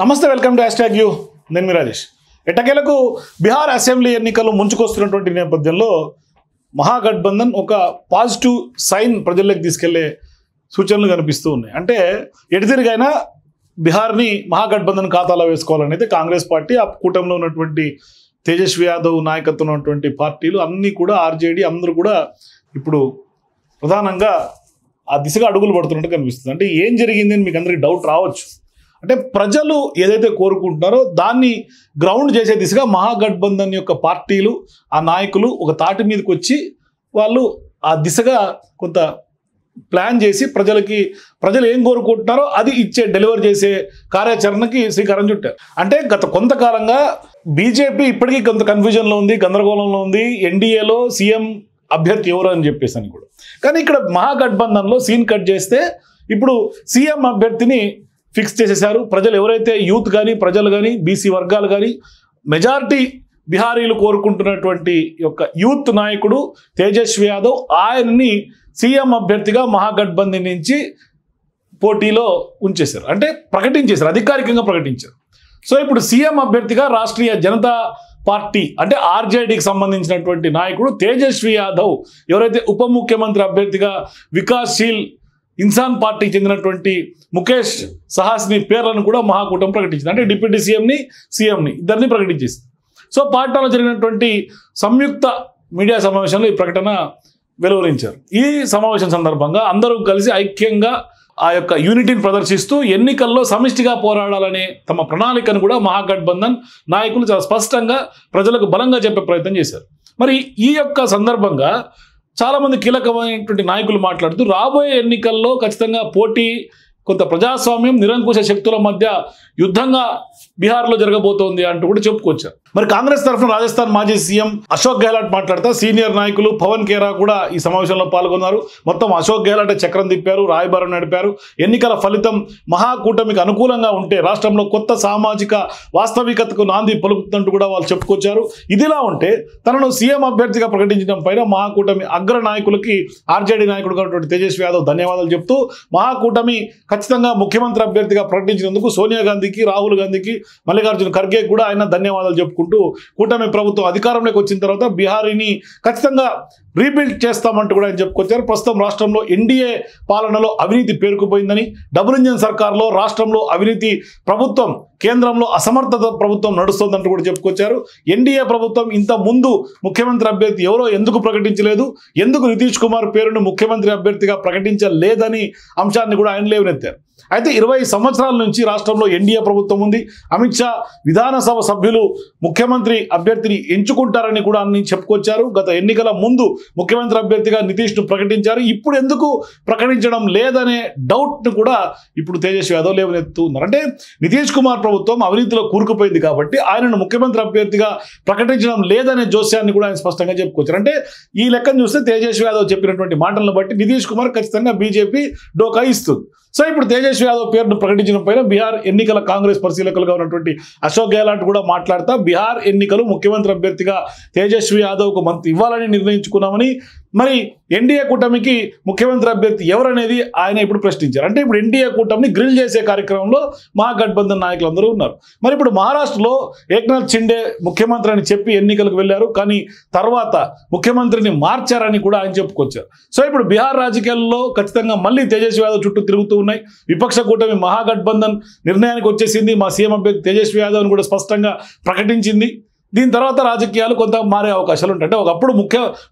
నమస్తే, welcome to #you. నేను మీ రాజేష్. ఎట్టకేలకు బీహార్ అసెంబ్లీ ఎన్నికలు ముంచుకొస్తున్నటువంటి నేపథ్యంలో మహాగఠబంధన్ ఒక పాజిటివ్ సైన్ ప్రజల్లోకి తీసుకెళ్లే సూచనలు కనిపిస్తూ ఉన్నాయి. అంటే ఎటుతిరిగైనా బీహార్ని మహాగఠబంధన్ ఖాతాలో వేసుకోవాలనేది కాంగ్రెస్ పార్టీ, ఆ కూటమిలో ఉన్నటువంటి తేజస్వి యాదవ్ నాయకత్వం ఉన్నటువంటి పార్టీలు అన్నీ కూడా, ఆర్జేడీ అందరూ కూడా ఇప్పుడు ప్రధానంగా ఆ దిశగా అడుగులు పడుతున్నట్టు కనిపిస్తుంది. అంటే ఏం జరిగింది అని మీకు అందరికీ డౌట్ రావచ్చు. అంటే ప్రజలు ఏదైతే కోరుకుంటున్నారో దాన్ని గ్రౌండ్ చేసే దిశగా మహాగఠబంధన్ యొక్క పార్టీలు, ఆ నాయకులు ఒక తాటి మీదకి వచ్చి వాళ్ళు ఆ దిశగా కొంత ప్లాన్ చేసి ప్రజలు ఏం కోరుకుంటున్నారో అది డెలివర్ చేసే కార్యాచరణకి శ్రీకారం చుట్టారు. అంటే గత కొంతకాలంగా బీజేపీ ఇప్పటికీ కొంత కన్ఫ్యూజన్లో ఉంది, గందరగోళంలో ఉంది. ఎన్డీఏలో సీఎం అభ్యర్థి ఎవరు అని చెప్పేసి అని కూడా. కానీ ఇక్కడ మహాగఠబంధన్లో సీన్ కట్ చేస్తే ఇప్పుడు సీఎం అభ్యర్థిని ఫిక్స్ చేసేశారు. ప్రజలు ఎవరైతే యూత్ కానీ, ప్రజలు కానీ, బీసీ వర్గాలు కానీ, మెజారిటీ బిహారీలు కోరుకుంటున్నటువంటి యొక్క యూత్ నాయకుడు తేజస్వి యాదవ్, ఆయన్ని సీఎం అభ్యర్థిగా మహాగఠబంధన్ నుంచి పోటీలో ఉంచేశారు. అంటే ప్రకటించేశారు, అధికారికంగా ప్రకటించారు. సో ఇప్పుడు సీఎం అభ్యర్థిగా రాష్ట్రీయ జనతా పార్టీ అంటే ఆర్జేడీకి సంబంధించినటువంటి నాయకుడు తేజస్వి యాదవ్, ఎవరైతే ఉప ముఖ్యమంత్రి అభ్యర్థిగా వికాస్శీల్ ఇన్సాన్ పార్టీకి చెందినటువంటి ముఖేష్ సహాస్ని పేర్లను కూడా మహాకూటమి ప్రకటించింది. అంటే డిప్యూటీ సీఎంని ఇద్దరిని ప్రకటించేసింది. సో పాట్నాలో జరిగినటువంటి సంయుక్త మీడియా సమావేశంలో ఈ ప్రకటన వెలువరించారు. ఈ సమావేశం సందర్భంగా అందరూ కలిసి ఐక్యంగా ఆ యొక్క యూనిటీని ప్రదర్శిస్తూ ఎన్నికల్లో సమిష్టిగా పోరాడాలనే తమ ప్రణాళికను కూడా మహాగఠబంధన్ నాయకులు చాలా స్పష్టంగా ప్రజలకు బలంగా చెప్పే ప్రయత్నం చేశారు. మరి ఈ యొక్క సందర్భంగా చాలామంది కీలకమైనటువంటి నాయకులు మాట్లాడుతూ రాబోయే ఎన్నికల్లో ఖచ్చితంగా పోటీ, కొంత ప్రజాస్వామ్యం, నిరంకుశ శక్తుల మధ్య యుద్ధంగా బీహార్లో జరగబోతోంది అంటూ కూడా చెప్పుకొచ్చారు. మరి కాంగ్రెస్ తరఫున రాజస్థాన్ మాజీ సీఎం అశోక్ గెహ్లాట్ మాట్లాడుతూ సీనియర్ నాయకులు పవన్ ఖేరా కూడా ఈ సమావేశంలో పాల్గొన్నారు. మొత్తం అశోక్ గెహ్లాట్ చక్రం తిప్పారు, రాయబారం నడిపారు. ఎన్నికల ఫలితం మహాకూటమికి అనుకూలంగా ఉంటే రాష్ట్రంలో కొత్త సామాజిక వాస్తవికతకు నాంది పలుకుతుందంటూ కూడా వాళ్ళు చెప్పుకొచ్చారు. ఇదిలా ఉంటే తనను సీఎం అభ్యర్థిగా ప్రకటించడం పైన మహాకూటమి అగ్ర నాయకులకి ఆర్జేడీ నాయకుడుగా ఉన్నటువంటి తేజస్వి యాదవ్ ధన్యవాదాలు చెప్తూ మహాకూటమి ఖచ్చితంగా ముఖ్యమంత్రి అభ్యర్థిగా ప్రకటించినందుకు సోనియా గాంధీకి, రాహుల్ గాంధీకి, మల్లికార్జున ఖర్గే కూడా ఆయన ధన్యవాదాలు చెప్పుకుంటూ కూటమి ప్రభుత్వం అధికారంలోకి వచ్చిన తర్వాత బీహారీని ఖచ్చితంగా రీబిల్డ్ చేస్తామంటూ కూడా ఆయన చెప్పుకొచ్చారు. ప్రస్తుతం రాష్ట్రంలో ఎన్డీఏ పాలనలో అవినీతి పేరుకుపోయిందని, డబుల్ ఇంజన్ సర్కార్లో రాష్ట్రంలో అవినీతి ప్రభుత్వం, కేంద్రంలో అసమర్థత ప్రభుత్వం నడుస్తోందంటూ కూడా చెప్పుకొచ్చారు. ఎన్డీఏ ప్రభుత్వం ఇంత ముందు ముఖ్యమంత్రి అభ్యర్థి ఎవరో ఎందుకు ప్రకటించలేదు, ఎందుకు నితీష్ కుమార్ పేరును ముఖ్యమంత్రి అభ్యర్థిగా ప్రకటించలేదని అంశాన్ని కూడా ఆయన లేవనెత్తారు. అయితే 20 సంవత్సరాల నుంచి రాష్ట్రంలో ఎన్డీఏ ప్రభుత్వం ఉంది. అమిత్ షా విధానసభ సభ్యులు ముఖ్యమంత్రి అభ్యర్థిని ఎంచుకుంటారని కూడా అన్ని చెప్పుకొచ్చారు. గత ఎన్నికల ముందు ముఖ్యమంత్రి అభ్యర్థిగా నితీష్ను ప్రకటించారు. ఇప్పుడు ఎందుకు ప్రకటించడం లేదనే డౌట్ను కూడా ఇప్పుడు తేజస్వి యాదవ్ లేవనెత్తున్నారు. అంటే నితీష్ కుమార్ ప్రభుత్వం అవినీతిలో కూరుకుపోయింది కాబట్టి ఆయనను ముఖ్యమంత్రి అభ్యర్థిగా ప్రకటించడం లేదనే జోస్యాన్ని కూడా ఆయన స్పష్టంగా చెప్పుకొచ్చారు. అంటే ఈ లెక్కను చూస్తే తేజస్వి యాదవ్ చెప్పినటువంటి మాటలను బట్టి నితీష్ కుమార్ ఖచ్చితంగా బీజేపీ డోకా ఇస్తుంది. సో ఇప్పుడు తేజస్వి యాదవ్ పేరును ప్రకటించడం పైన బీహార్ ఎన్నికల కాంగ్రెస్ పరిశీలకులుగా ఉన్నటువంటి అశోక్ గెహ్లాట్ కూడా మాట్లాడుతూ బీహార్ ఎన్నికలు ముఖ్యమంత్రి అభ్యర్థిగా తేజస్వి యాదవ్కు మంత్రి ఇవ్వాలని నిర్ణయించుకున్నామని, మరి ఎన్డీఏ కూటమికి ముఖ్యమంత్రి అభ్యర్థి ఎవరనేది ఆయన ఇప్పుడు ప్రశ్నించారు. అంటే ఇప్పుడు ఎన్డీఏ కూటమిని గ్రిల్ చేసే కార్యక్రమంలో మహాగఠబంధన్ నాయకులు అందరూ ఉన్నారు. మరి ఇప్పుడు మహారాష్ట్రలో ఏక్నాథ్ షిండే ముఖ్యమంత్రి అని చెప్పి ఎన్నికలకు వెళ్ళారు, కానీ తర్వాత ముఖ్యమంత్రిని మార్చారని కూడా ఆయన చెప్పుకొచ్చారు. సో ఇప్పుడు బీహార్ రాజకీయాల్లో ఖచ్చితంగా మళ్ళీ తేజస్వి యాదవ్ చుట్టూ తిరుగుతూ ఉన్నాయి. విపక్ష కూటమి మహాగఠబంధన్ నిర్ణయానికి వచ్చేసింది. మా సీఎం అభ్యర్థి తేజస్వి యాదవ్ అని కూడా స్పష్టంగా ప్రకటించింది. దీని తర్వాత రాజకీయాలు కొంత మారే అవకాశాలు ఉంటాయి. అంటే ఒకప్పుడు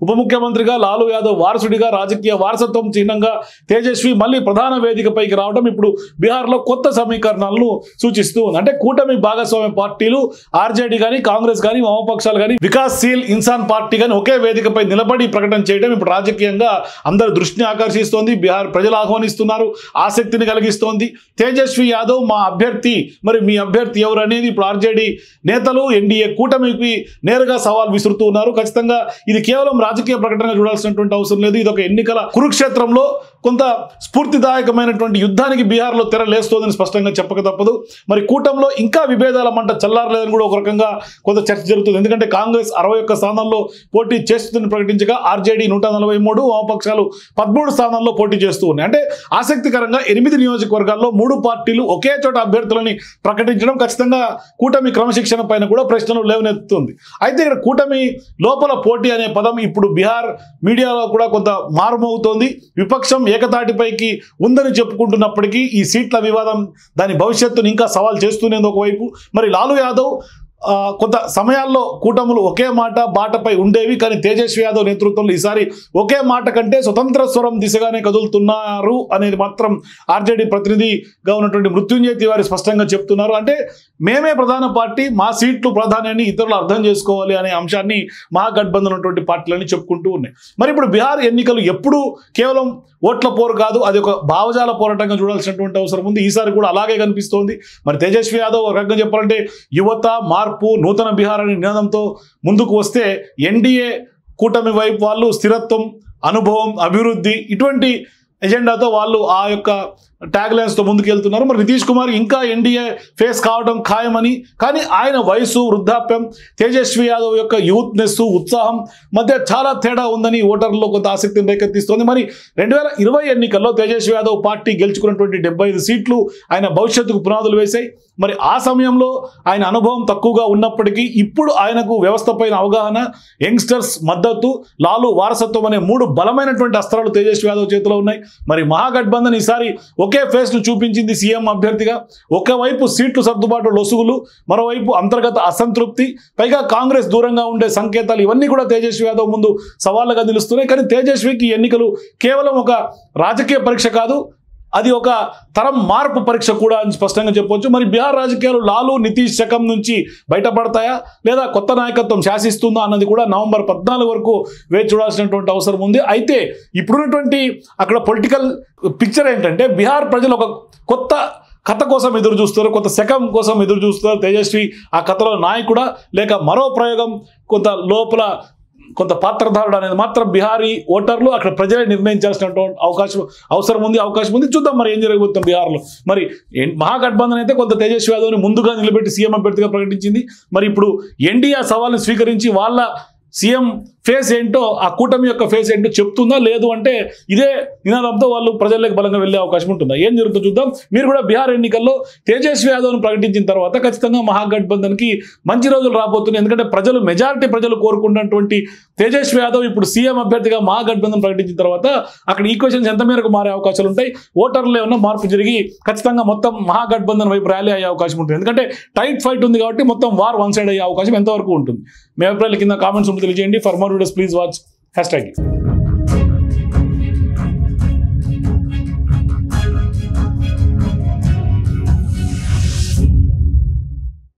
ఉప ముఖ్యమంత్రిగా లాలూ యాదవ్ వారసుడిగా, రాజకీయ వారసత్వం చిహ్నంగా తేజస్వి మళ్ళీ ప్రధాన వేదికపైకి రావడం ఇప్పుడు బీహార్లో కొత్త సమీకరణాలను సూచిస్తూ ఉంది. అంటే కూటమి భాగస్వామ్య పార్టీలు ఆర్జేడీ కానీ, కాంగ్రెస్ కానీ, వామపక్షాలు కానీ, వికాస్శీల్ ఇన్సాన్ పార్టీ కానీ ఒకే వేదికపై నిలబడి ప్రకటన చేయడం ఇప్పుడు రాజకీయంగా అందరి దృష్టిని ఆకర్షిస్తోంది. బీహార్ ప్రజలు ఆహ్వానిస్తున్నారు, ఆసక్తిని కలిగిస్తోంది. తేజస్వి యాదవ్ మా అభ్యర్థి, మరి మీ అభ్యర్థి ఎవరు అనేది ఇప్పుడు ఆర్జేడీ నేతలు, ఎన్డీఏ కూటమి నేరుగా సవాల్ విసురుతూ ఉన్నారు. ఖచ్చితంగా ఇది కేవలం రాజకీయ ప్రకటనగా చూడాల్సినటువంటి అవసరం లేదు. ఇది ఒక ఎన్నికల కురుక్షేత్రంలో కొంత స్ఫూర్తిదాయకమైనటువంటి యుద్ధానికి బీహార్లో తెరలేస్తోందని స్పష్టంగా చెప్పక తప్పదు. మరి కూటమిలో ఇంకా విభేదాల మంట చల్లారలేదని కూడా ఒక రకంగా కొంత చర్చ జరుగుతుంది. ఎందుకంటే కాంగ్రెస్ 61 స్థానాల్లో పోటీ చేస్తుందని ప్రకటించగా ఆర్జేడీ 143, వామపక్షాలు 13 స్థానాల్లో పోటీ చేస్తూ ఉన్నాయి. అంటే ఆసక్తికరంగా 8 నియోజకవర్గాల్లో 3 పార్టీలు ఒకే చోట అభ్యర్థులని ప్రకటించడం ఖచ్చితంగా కూటమి క్రమశిక్షణ పైన కూడా ప్రశ్నలు లేవనెత్తుతుంది. అయితే ఇక్కడ కూటమి లోపల పోటీ అనే పదం ఇప్పుడు బీహార్ మీడియాలో కూడా కొంత మారుమోగుతోంది. విపక్షం ఏకతాటిపైకి ఉందని చెప్పుకుంటున్నప్పటికీ ఈ సీట్ల వివాదం దాని భవిష్యత్తును ఇంకా సవాల్ చేస్తూనేది ఒకవైపు. మరి లాలూ యాదవ్ కొంత సమయాల్లో కూటములు ఒకే మాట బాటపై ఉండేవి, కానీ తేజస్వి యాదవ్ నేతృత్వంలో ఈసారి ఒకే మాట కంటే స్వతంత్ర స్వరం దిశగానే కదులుతున్నారు అనేది మాత్రం ఆర్జేడీ ప్రతినిధిగా ఉన్నటువంటి మృత్యుంజయ్ తివారీ స్పష్టంగా చెప్తున్నారు. అంటే మేమే ప్రధాన పార్టీ, మా సీట్లు ప్రాధాన్యాన్ని ఇతరులు అర్థం చేసుకోవాలి అనే అంశాన్ని మహాగఠబంధన్ ఉన్నటువంటి పార్టీలని చెప్పుకుంటూ ఉన్నాయి. మరి ఇప్పుడు బీహార్ ఎన్నికలు ఎప్పుడు కేవలం ఓట్ల పోరు కాదు, అది ఒక భావజాల పోరాటంగా చూడాల్సినటువంటి అవసరం ఉంది. ఈసారి కూడా అలాగే కనిపిస్తోంది. మరి తేజస్వి యాదవ్ ఒక రకంగా చెప్పాలంటే యువత, మార్పు, నూతన బీహార్ అనే నినాదంతో ముందుకు వస్తే ఎన్డీఏ కూటమి వైపు వాళ్ళు స్థిరత్వం, అనుభవం, అభివృద్ధి ఇటువంటి ఎజెండాతో వాళ్ళు ఆ యొక్క ట్యాగ్ లైన్స్తో ముందుకు వెళ్తున్నారు. మరి నితీష్ కుమార్ ఇంకా ఎన్డీఏ ఫేస్ కావడం ఖాయమని, కానీ ఆయన వయసు, వృద్ధాప్యం, తేజస్వి యాదవ్ యొక్క యూత్నెస్, ఉత్సాహం మధ్య చాలా తేడా ఉందని ఓటర్లలో కొంత ఆసక్తిని రేకెత్తిస్తోంది. మరి 2020 ఎన్నికల్లో తేజస్వి యాదవ్ పార్టీ గెలుచుకున్నటువంటి 75 సీట్లు ఆయన భవిష్యత్తుకు పునాదులు వేశాయి. మరి ఆ సమయంలో ఆయన అనుభవం తక్కువగా ఉన్నప్పటికీ ఇప్పుడు ఆయనకు వ్యవస్థపైన అవగాహన, యంగ్స్టర్స్ మద్దతు, లాలూ వారసత్వం అనే 3 బలమైనటువంటి అస్త్రాలు తేజస్వి యాదవ్ చేతిలో ఉన్నాయి. మరి మహాగఠబంధన్ ఈసారి ఒకే ఫేస్ను చూపించింది సీఎం అభ్యర్థిగా. ఒకవైపు సీట్లు సర్దుబాటు లొసుగులు, మరోవైపు అంతర్గత అసంతృప్తి, పైగా కాంగ్రెస్ దూరంగా ఉండే సంకేతాలు, ఇవన్నీ కూడా తేజస్వి యాదవ్ ముందు సవాళ్ళగా నిలుస్తున్నాయి. కానీ తేజస్వికి ఎన్నికలు కేవలం ఒక రాజకీయ పరీక్ష కాదు, అది ఒక తరం మార్పు పరీక్ష కూడా అని స్పష్టంగా చెప్పవచ్చు. మరి బీహార్ రాజకీయాలు లాలూ, నితీష్ శకం నుంచి బయటపడతాయా లేదా కొత్త నాయకత్వం శాసిస్తుందా అన్నది కూడా నవంబర్ 14 వరకు వేచి చూడాల్సినటువంటి అవసరం ఉంది. అయితే ఇప్పుడున్నటువంటి అక్కడ పొలిటికల్ పిక్చర్ ఏంటంటే బీహార్ ప్రజలు ఒక కొత్త కథ కోసం ఎదురు చూస్తారు, కొత్త శకం కోసం ఎదురు చూస్తారు. తేజస్వి ఆ కథలో నాయకుడా లేక మరో ప్రయోగం కొంత లోపల కొంత పాత్రధారుడు అనేది మాత్రం బీహారీ ఓటర్లు అక్కడ ప్రజలే నిర్ణయించాల్సినటువంటి అవసరం ఉంది. చూద్దాం మరి ఏం జరగబోతుంది బీహార్లో. మరి మహాగఠబంధన్ అయితే కొంత తేజస్వి యాదవ్ని ముందుగా నిలబెట్టి సీఎం అభ్యర్థిగా ప్రకటించింది. మరి ఇప్పుడు ఎన్డీఏ సవాల్ని స్వీకరించి వాళ్ళ సీఎం ఫేస్ ఏంటో, ఆ కూటమి యొక్క ఫేస్ ఏంటో చెప్తుందా, లేదు అంటే ఇదే నినాదంతో వాళ్ళు ప్రజల్లోకి బలంగా వెళ్ళే అవకాశం ఉంటుందా, ఏం జరుగుతుందో చూద్దాం. మీరు కూడా బీహార్ ఎన్నికల్లో తేజస్వి యాదవ్ను ప్రకటించిన తర్వాత ఖచ్చితంగా మహాగఠబంధన్కి మంచి రోజులు రాబోతున్నాయి. ఎందుకంటే మెజారిటీ ప్రజలు కోరుకున్నటువంటి తేజస్వి యాదవ్ ఇప్పుడు సీఎం అభ్యర్థిగా మహాగఠబంధన్ ప్రకటించిన తర్వాత అక్కడ ఈక్వేషన్స్ ఎంత మేరకు మారే అవకాశాలు ఉంటాయి, ఓటర్లు ఏమన్నా మార్పు జరిగి ఖచ్చితంగా మొత్తం మహాగఠబంధన్ వైపు ర్యాలీ అయ్యే అవకాశం ఉంటుంది. ఎందుకంటే టైట్ ఫైట్ ఉంది కాబట్టి మొత్తం వార్ వన్ సైడ్ అయ్యే అవకాశం ఎంతవరకు ఉంటుంది. మీ అభిప్రాయాల కింద కామెంట్స్ తెలియజేయండి. For more videos please watch #.